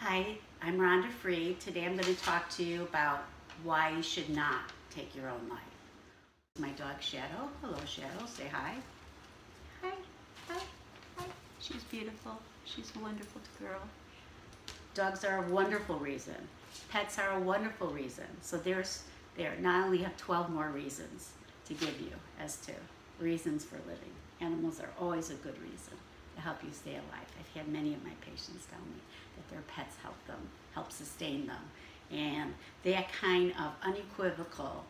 Hi, I'm Rhonda Free. Today I'm going to talk to you about why you should not take your own life. My dog Shadow. Hello Shadow, say hi. Hi, hi, hi. She's beautiful. She's a wonderful girl. Dogs are a wonderful reason. Pets are a wonderful reason. So there not only have 12 more reasons to give you as to reasons for living. Animals are always a good reason to help you stay alive. I've had many of my patients tell me that their pets help them, help sustain them. And that kind of unequivocal,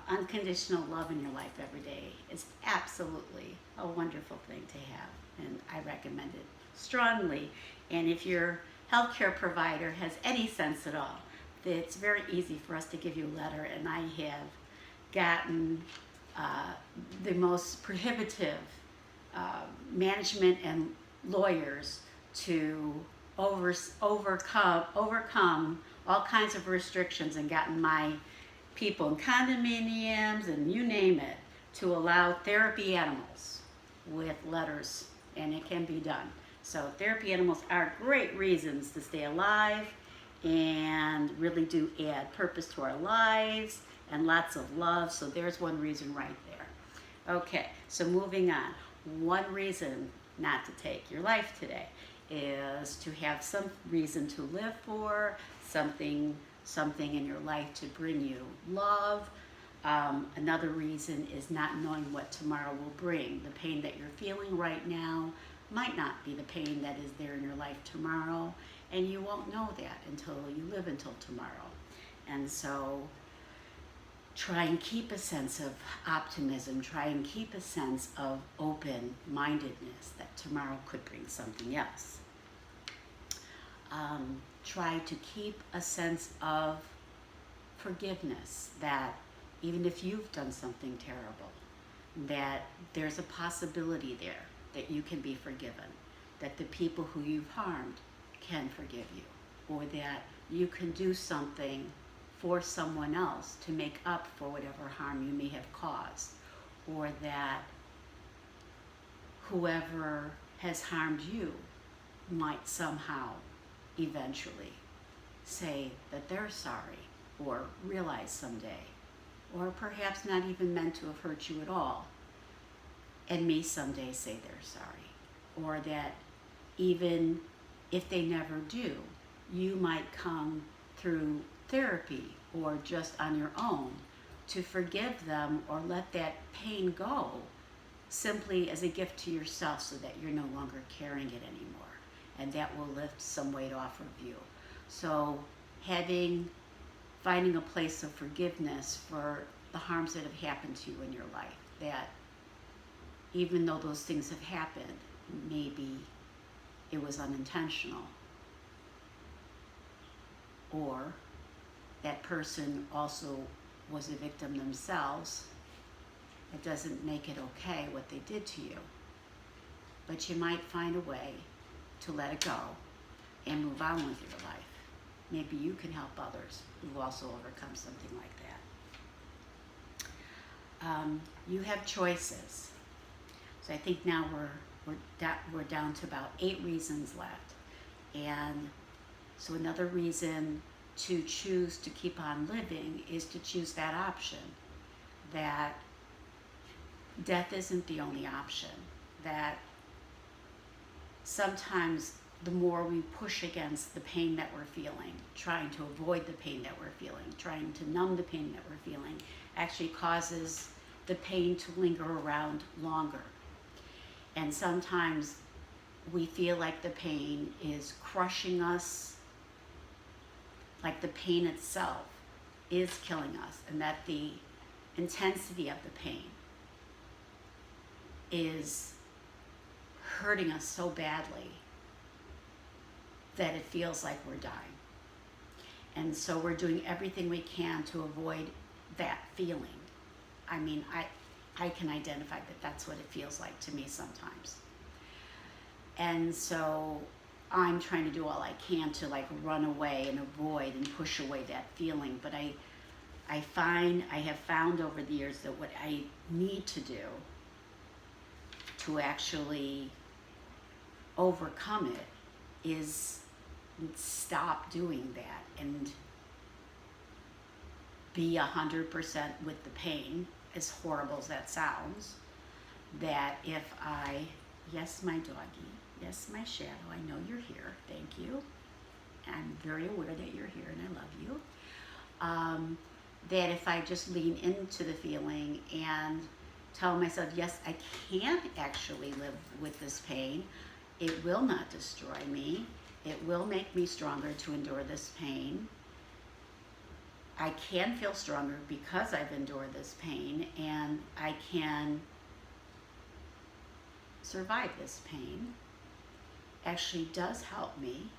unconditional love in your life every day is absolutely a wonderful thing to have. And I recommend it strongly. And if your healthcare provider has any sense at all, it's very easy for us to give you a letter, and I have gotten the most prohibitive management and lawyers to overcome all kinds of restrictions and gotten my people in condominiums and you name it to allow therapy animals with letters, and it can be done. So therapy animals are great reasons to stay alive and really do add purpose to our lives and lots of love. So there's one reason right there. Okay, so moving on. One reason not to take your life today is to have some reason to live for, something in your life to bring you love. Another reason is not knowing what tomorrow will bring. The pain that you're feeling right now might not be the pain that is there in your life tomorrow, and you won't know that until you live until tomorrow. And so try and keep a sense of optimism, try and keep a sense of open-mindedness that tomorrow could bring something else. Try to keep a sense of forgiveness, that even if you've done something terrible, that there's a possibility there that you can be forgiven, that the people who you've harmed can forgive you, or that you can do something for someone else to make up for whatever harm you may have caused, or that whoever has harmed you might somehow eventually say that they're sorry, or realize someday, or perhaps not even meant to have hurt you at all, and may someday say they're sorry, or that even if they never do, you might come through therapy or just on your own to forgive them or let that pain go, simply as a gift to yourself, so that you're no longer carrying it anymore, and that will lift some weight off of you. So finding a place of forgiveness for the harms that have happened to you in your life, that even though those things have happened, maybe it was unintentional, or that person also was a victim themselves. It doesn't make it okay what they did to you, but you might find a way to let it go and move on with your life. Maybe you can help others who've also overcome something like that. You have choices. So I think now we're down to about 8 reasons left. And so another reason to choose to keep on living is to choose that option, that death isn't the only option, that sometimes the more we push against the pain that we're feeling, trying to avoid the pain that we're feeling, trying to numb the pain that we're feeling, actually causes the pain to linger around longer. And sometimes we feel like the pain is crushing us, like the pain itself is killing us, and that the intensity of the pain is hurting us so badly that it feels like we're dying. And so we're doing everything we can to avoid that feeling. I mean, I can identify that that's what it feels like to me sometimes. And so I'm trying to do all I can to run away and avoid and push away that feeling. But I have found over the years that what I need to do to actually overcome it is stop doing that and be 100% with the pain, as horrible as that sounds, that if I, yes, my doggy, yes, my shadow, I know you're here, thank you. I'm very aware that you're here and I love you. That if I just lean into the feeling and tell myself, yes, I can actually live with this pain. It will not destroy me. It will make me stronger to endure this pain. I can feel stronger because I've endured this pain, and I can survive this pain. Actually does help me,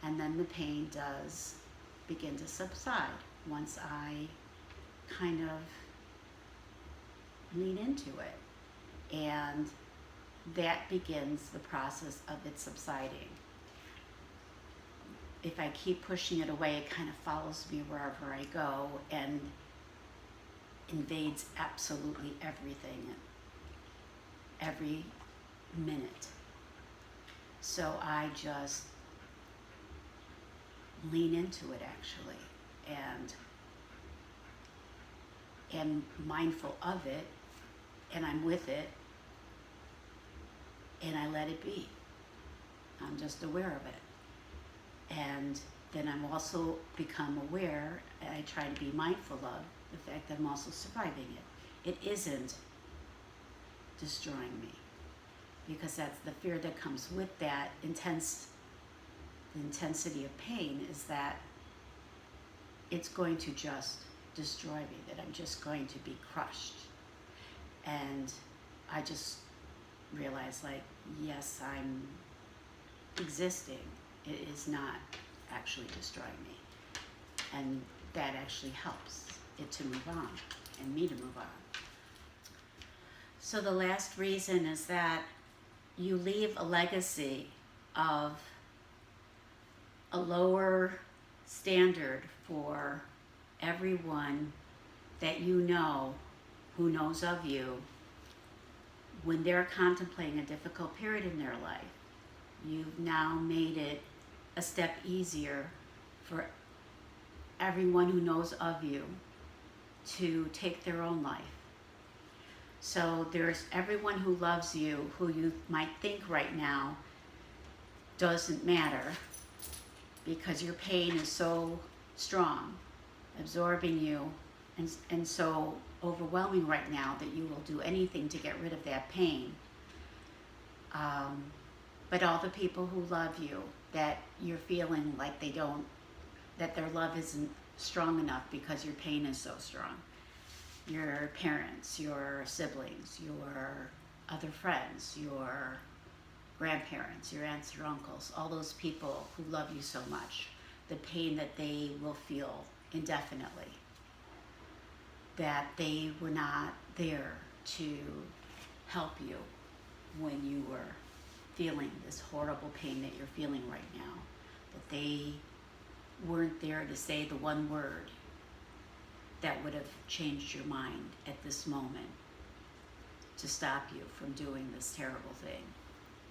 and then the pain does begin to subside once I kind of lean into it, and that begins the process of it subsiding. If I keep pushing it away, it kind of follows me wherever I go and invades absolutely everything, every minute. So I just lean into it actually, and am mindful of it, and I'm with it, and I let it be. I'm just aware of it. And then I'm also become aware, and I try to be mindful of the fact that I'm also surviving it. It isn't destroying me, because that's the fear that comes with that the intensity of pain is that it's going to just destroy me, that I'm just going to be crushed. And I just realized, like, yes, I'm existing. It is not actually destroying me. And that actually helps it to move on and me to move on. So the last reason is that you leave a legacy of a lower standard for everyone that you know who knows of you when they're contemplating a difficult period in their life. You've now made it a step easier for everyone who knows of you to take their own life. So there's everyone who loves you, who you might think right now doesn't matter because your pain is so strong, absorbing you, and so overwhelming right now that you will do anything to get rid of that pain. But all the people who love you, that you're feeling like that their love isn't strong enough because your pain is so strong. Your parents, your siblings, your other friends, your grandparents, your aunts, your uncles, all those people who love you so much, the pain that they will feel indefinitely, that they were not there to help you when you were feeling this horrible pain that you're feeling right now, that they weren't there to say the one word that would have changed your mind at this moment to stop you from doing this terrible thing,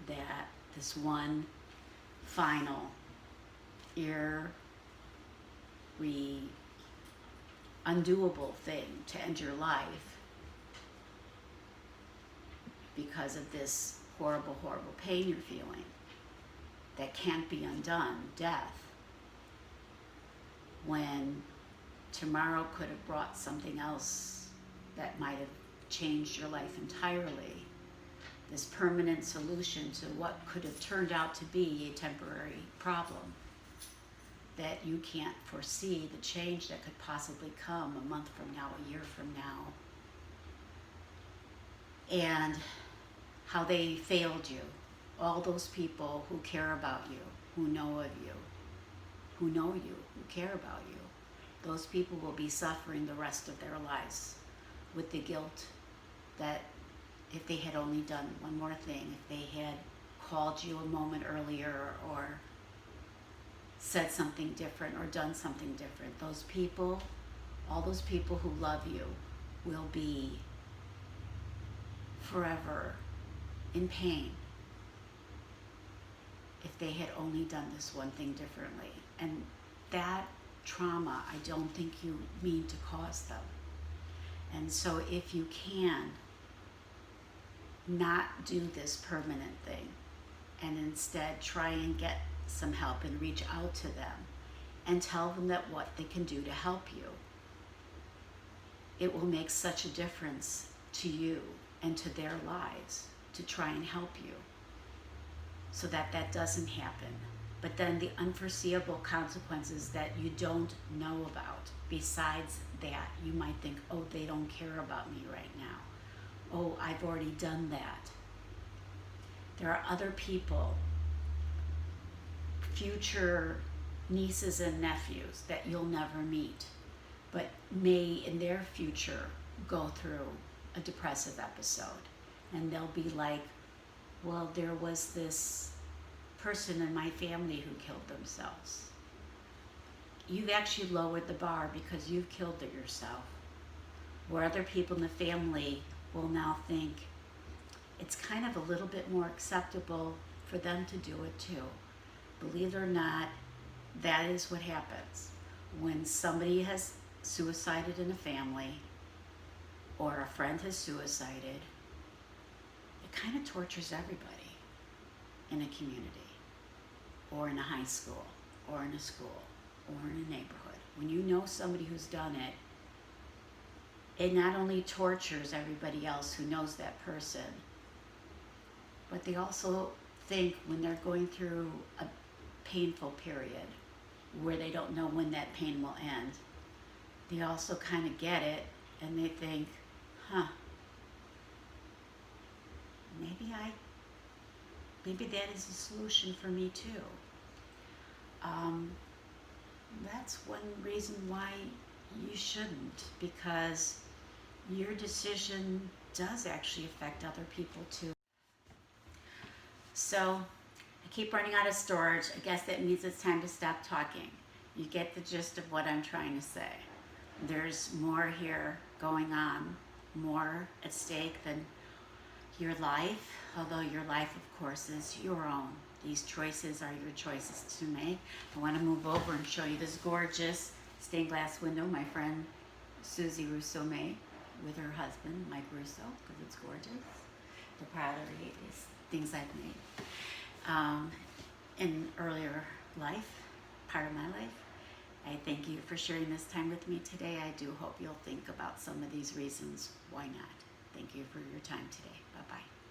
that this one final undoable thing to end your life because of this horrible, horrible pain you're feeling that can't be undone, death, when tomorrow could have brought something else that might have changed your life entirely. This permanent solution to what could have turned out to be a temporary problem, that you can't foresee the change that could possibly come a month from now, a year from now, and how they failed you. All those people who care about you, who know of you, who know you, who care about you, those people will be suffering the rest of their lives with the guilt that if they had only done one more thing, if they had called you a moment earlier or said something different or done something different, those people, all those people who love you will be forever in pain. if they had only done this one thing differently. And that trauma, I don't think you mean to cause them. And so if you can not do this permanent thing and instead try and get some help and reach out to them and tell them that what they can do to help you, it will make such a difference to you and to their lives to try and help you so that that doesn't happen. But then the unforeseeable consequences that you don't know about, besides that, you might think, oh, they don't care about me right now. Oh, I've already done that. There are other people, future nieces and nephews that you'll never meet, but may in their future go through a depressive episode. And they'll be like, well, there was this person in my family who killed themselves. You've actually lowered the bar because you've killed it yourself. Where other people in the family will now think it's kind of a little bit more acceptable for them to do it too. Believe it or not, that is what happens. When somebody has suicided in a family or a friend has suicided, it kind of tortures everybody in a community or in a high school or in a school or in a neighborhood. When you know somebody who's done it, it not only tortures everybody else who knows that person, but they also think when they're going through a painful period where they don't know when that pain will end, they also kind of get it and they think, maybe that is a solution for me too. That's one reason why you shouldn't, because your decision does actually affect other people too. So I keep running out of storage. I guess that means it's time to stop talking. You get the gist of what I'm trying to say. There's more here going on, more at stake than your life, although your life, of course, is your own. These choices are your choices to make. I want to move over and show you this gorgeous stained glass window my friend Susie Russo made with her husband, Mike Russo, because it's gorgeous. They're proud of these things I've made. In earlier life, part of my life. I thank you for sharing this time with me today. I do hope you'll think about some of these reasons why not. Thank you for your time today. Bye-bye.